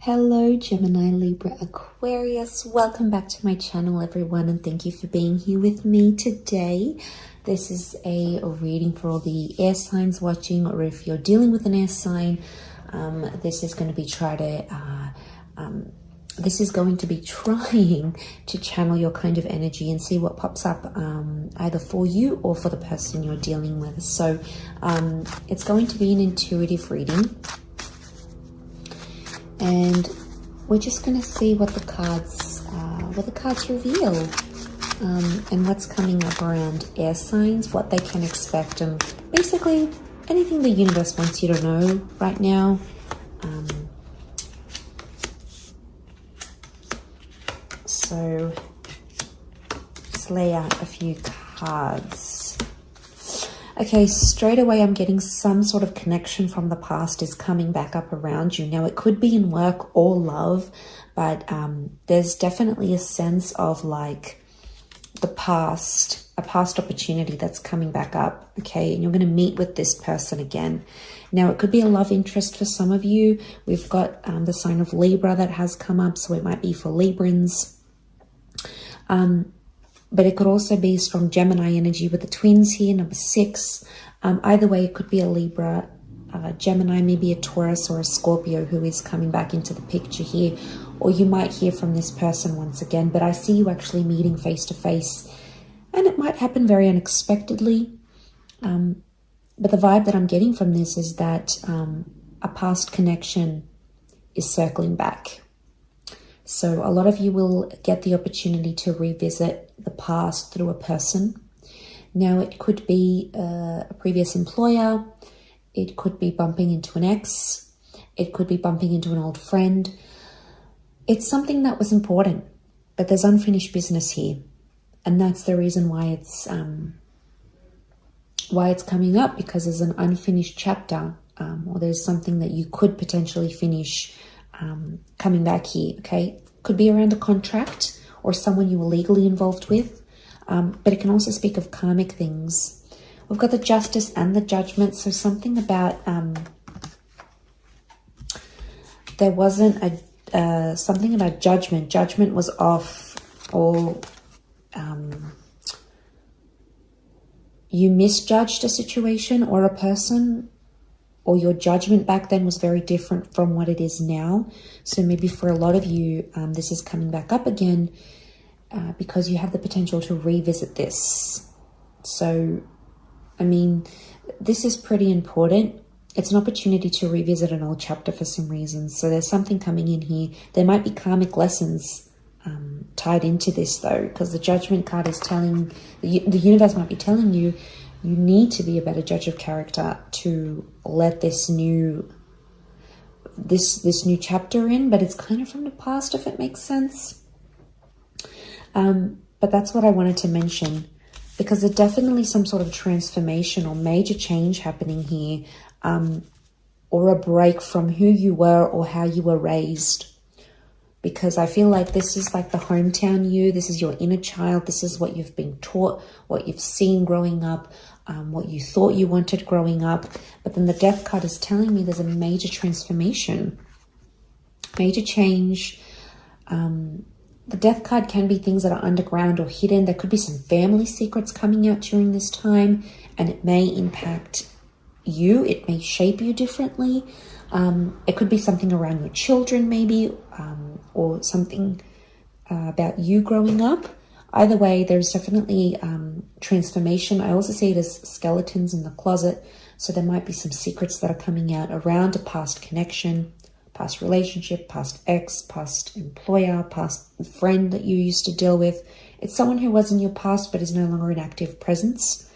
Hello Gemini, Libra, Aquarius. Welcome back to my channel everyone, and thank you for being here with me today. This is a reading for all the air signs watching, or if you're dealing with an air sign, this is going to be trying to channel your kind of energy and see what pops up either for you or for the person you're dealing with. So it's going to be an intuitive reading. And we're just going to see what the cards reveal, and what's coming up around air signs, what they can expect, and basically anything the universe wants you to know right now. So let's lay out a few cards. Okay, straight away I'm getting some sort of connection from the past is coming back up around you. Now it could be in work or love, but there's definitely a sense of like the past, a past opportunity that's coming back up, okay? And you're going to meet with this person again. Now it could be a love interest for some of you. We've got the sign of Libra that has come up, so it might be for Librans. But it could also be strong Gemini energy with the twins here, number 6. Either way, it could be a Libra, Gemini, maybe a Taurus or a Scorpio who is coming back into the picture here. Or you might hear from this person once again, but I see you actually meeting face to face. And it might happen very unexpectedly. But the vibe that I'm getting from this is that a past connection is circling back. So a lot of you will get the opportunity to revisit the past through a person. Now it could be a previous employer. It could be bumping into an ex. It could be bumping into an old friend. It's something that was important, but there's unfinished business here. And that's the reason why it's coming up, because there's an unfinished chapter, or there's something that you could potentially finish coming back here, okay? Could be around a contract or someone you were legally involved with, but it can also speak of karmic things. We've got the Justice and the Judgment, so something about there wasn't a something about judgment. Judgment was off, or you misjudged a situation or a person, or your judgment back then was very different from what it is now. So maybe for a lot of you, this is coming back up again because you have the potential to revisit this. So, I mean, this is pretty important. It's an opportunity to revisit an old chapter for some reason. So there's something coming in here. There might be karmic lessons tied into this though, because the Judgment card is telling, the universe might be telling you, you need to be a better judge of character to let this new chapter in, but it's kind of from the past, if it makes sense. But that's what I wanted to mention, because there's definitely some sort of transformation or major change happening here, or a break from who you were or how you were raised. Because I feel like this is like the hometown you, this is your inner child, this is what you've been taught, what you've seen growing up, what you thought you wanted growing up. But then the Death card is telling me there's a major transformation, major change. The Death card can be things that are underground or hidden. There could be some family secrets coming out during this time, and it may impact you. It may shape you differently. It could be something around your children maybe, or something about you growing up. Either way, there's definitely transformation. I also see it as skeletons in the closet. So there might be some secrets that are coming out around a past connection, past relationship, past ex, past employer, past friend that you used to deal with. It's someone who was in your past but is no longer an active presence.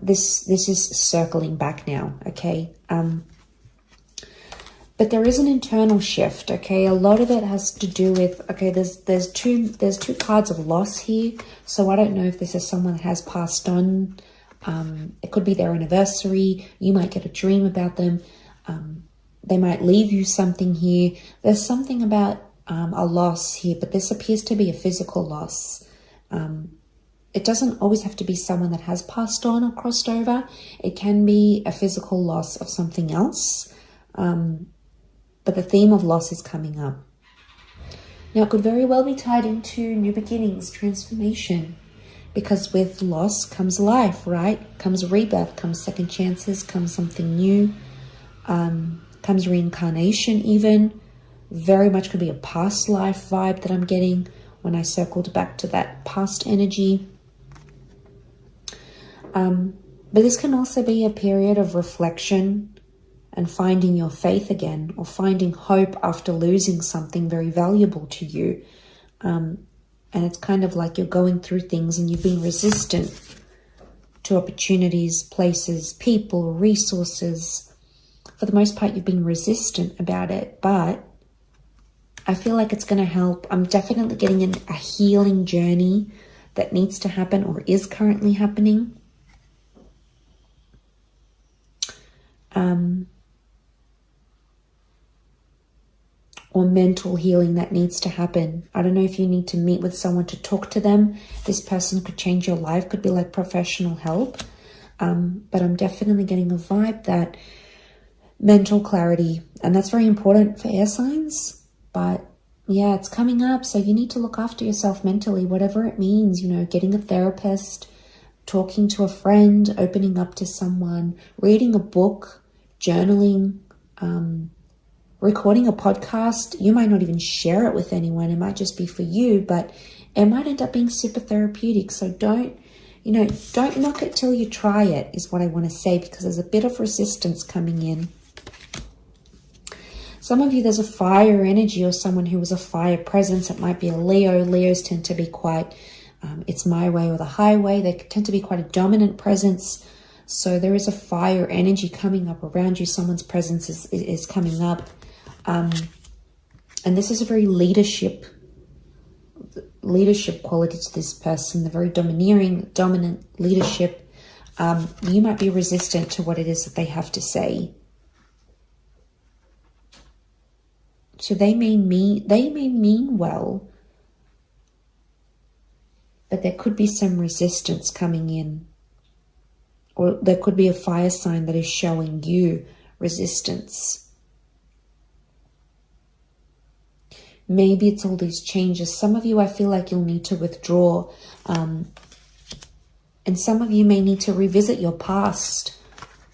This is circling back now, okay? But there is an internal shift, okay? A lot of it has to do with, okay, there's two cards of loss here. So I don't know if this is someone that has passed on. It could be their anniversary. You might get a dream about them. They might leave you something here. There's something about a loss here, but this appears to be a physical loss. It doesn't always have to be someone that has passed on or crossed over. It can be a physical loss of something else. But the theme of loss is coming up. Now, it could very well be tied into new beginnings, transformation, because with loss comes life, right? Comes rebirth, comes second chances, comes something new, comes reincarnation even. Very much could be a past life vibe that I'm getting when I circled back to that past energy. But this can also be a period of reflection and finding your faith again, or finding hope after losing something very valuable to you. And it's kind of like you're going through things and you've been resistant to opportunities, places, people, resources. For the most part, you've been resistant about it, but I feel like it's going to help. I'm definitely getting a healing journey that needs to happen or is currently happening. Or mental healing that needs to happen. I don't know if you need to meet with someone to talk to them. This person could change your life, could be like professional help. But I'm definitely getting a vibe that mental clarity, and that's very important for air signs. But yeah, it's coming up. So you need to look after yourself mentally, whatever it means, getting a therapist, talking to a friend, opening up to someone, reading a book, journaling, recording a podcast. You might not even share it with anyone. It might just be for you, but it might end up being super therapeutic. So don't knock it till you try it, is what I want to say, because there's a bit of resistance coming in. Some of you, there's a fire energy or someone who was a fire presence. It might be a Leo. Leos tend to be quite, it's my way or the highway. They tend to be quite a dominant presence. So there is a fire energy coming up around you. Someone's presence is coming up. And this is a very leadership quality to this person, the very dominant leadership. You might be resistant to what it is that they have to say. So they may mean well, but there could be some resistance coming in. Or there could be a fire sign that is showing you resistance. Maybe it's all these changes. Some of you, I feel like you'll need to withdraw. And some of you may need to revisit your past.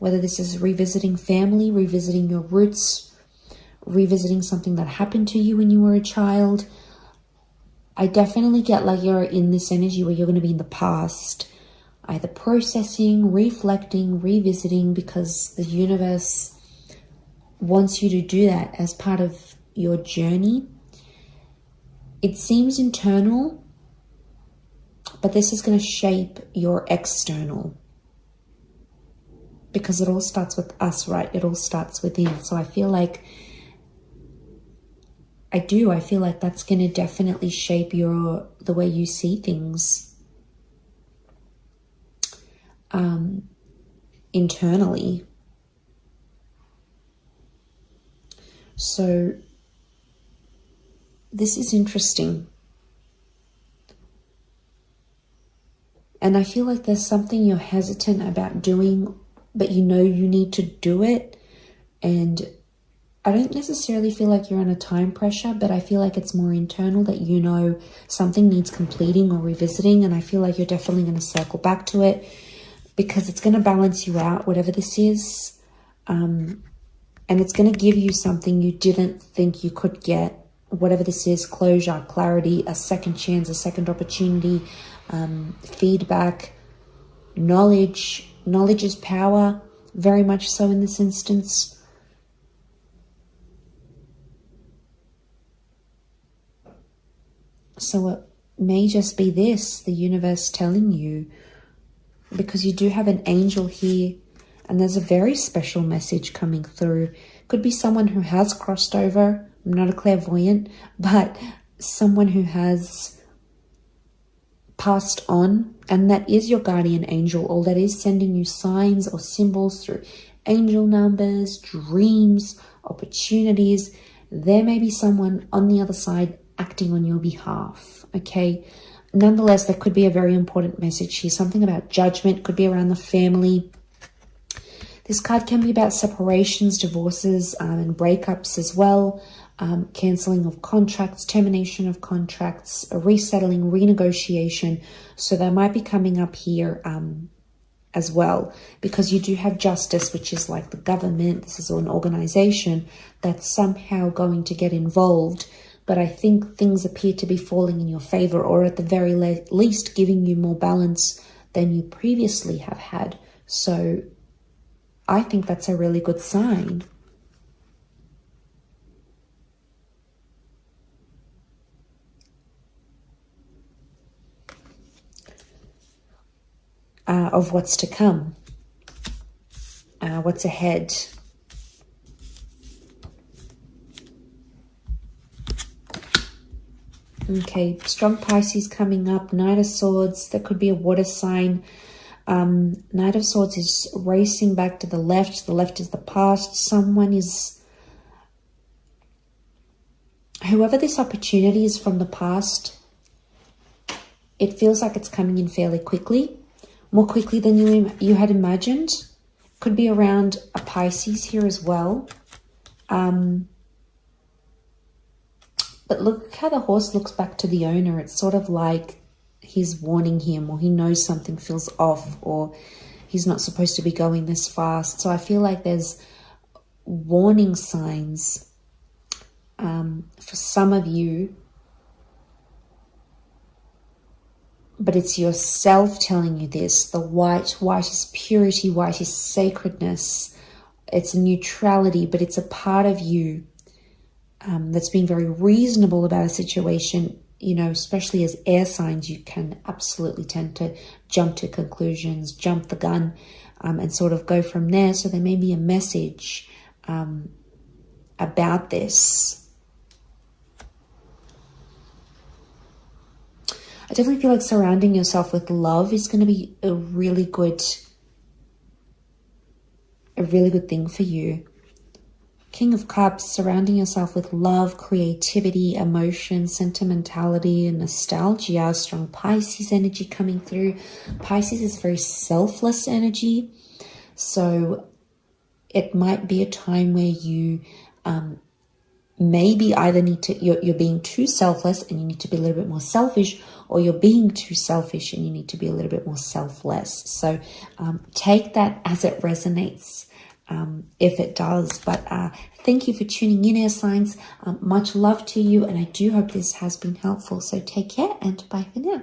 Whether this is revisiting family, revisiting your roots, revisiting something that happened to you when you were a child. I definitely get like you're in this energy where you're going to be in the past. Either processing, reflecting, revisiting, because the universe wants you to do that as part of your journey. It seems internal, but this is going to shape your external. Because it all starts with us, right? It all starts within. So I feel like that's going to definitely shape the way you see things internally. So this is interesting. And I feel like there's something you're hesitant about doing, but you need to do it. And I don't necessarily feel like you're under time pressure, but I feel like it's more internal that something needs completing or revisiting. And I feel like you're definitely going to circle back to it because it's going to balance you out, whatever this is. And it's going to give you something you didn't think you could get. Whatever this is, closure, clarity, a second chance, a second opportunity, feedback, knowledge. Knowledge is power, very much so in this instance. So it may just be this, the universe telling you, because you do have an angel here, and there's a very special message coming through. Could be someone who has crossed over. I'm not a clairvoyant, but someone who has passed on, and that is your guardian angel, or that is sending you signs or symbols through angel numbers, dreams, opportunities. There may be someone on the other side acting on your behalf, okay? Nonetheless, there could be a very important message here, something about judgment, could be around the family, This card can be about separations, divorces, and breakups as well. Cancelling of contracts, termination of contracts, a resettling, renegotiation. So that might be coming up here as well, because you do have justice, which is like the government. This is an organization that's somehow going to get involved. But I think things appear to be falling in your favor, or at the very least giving you more balance than you previously have had. So I think that's a really good sign. Of what's to come, what's ahead. Okay, strong Pisces coming up. Knight of Swords, that could be a water sign. Knight of Swords is racing back to the left. The left is the past. Someone is, whoever this opportunity is from the past, it feels like it's coming in fairly quickly. More quickly than you had imagined. Could be around a Pisces here as well. But look how the horse looks back to the owner. It's sort of like he's warning him, or he knows something feels off, or he's not supposed to be going this fast. So I feel like there's warning signs for some of you. But it's yourself telling you this. The white is purity, white is sacredness. It's neutrality, but it's a part of you that's being very reasonable about a situation. You know, especially as air signs, you can absolutely tend to jump to conclusions, jump the gun, and sort of go from there. So there may be a message about this. I definitely feel like surrounding yourself with love is going to be a really good thing for you. King of Cups, surrounding yourself with love, creativity, emotion, sentimentality, and nostalgia. Strong Pisces energy coming through. Pisces is very selfless energy. So it might be a time where you maybe either you're being too selfless and you need to be a little bit more selfish, or you're being too selfish and you need to be a little bit more selfless. So take that as it resonates, if it does. But thank you for tuning in, air signs. Much love to you, and I do hope this has been helpful. So take care and bye for now.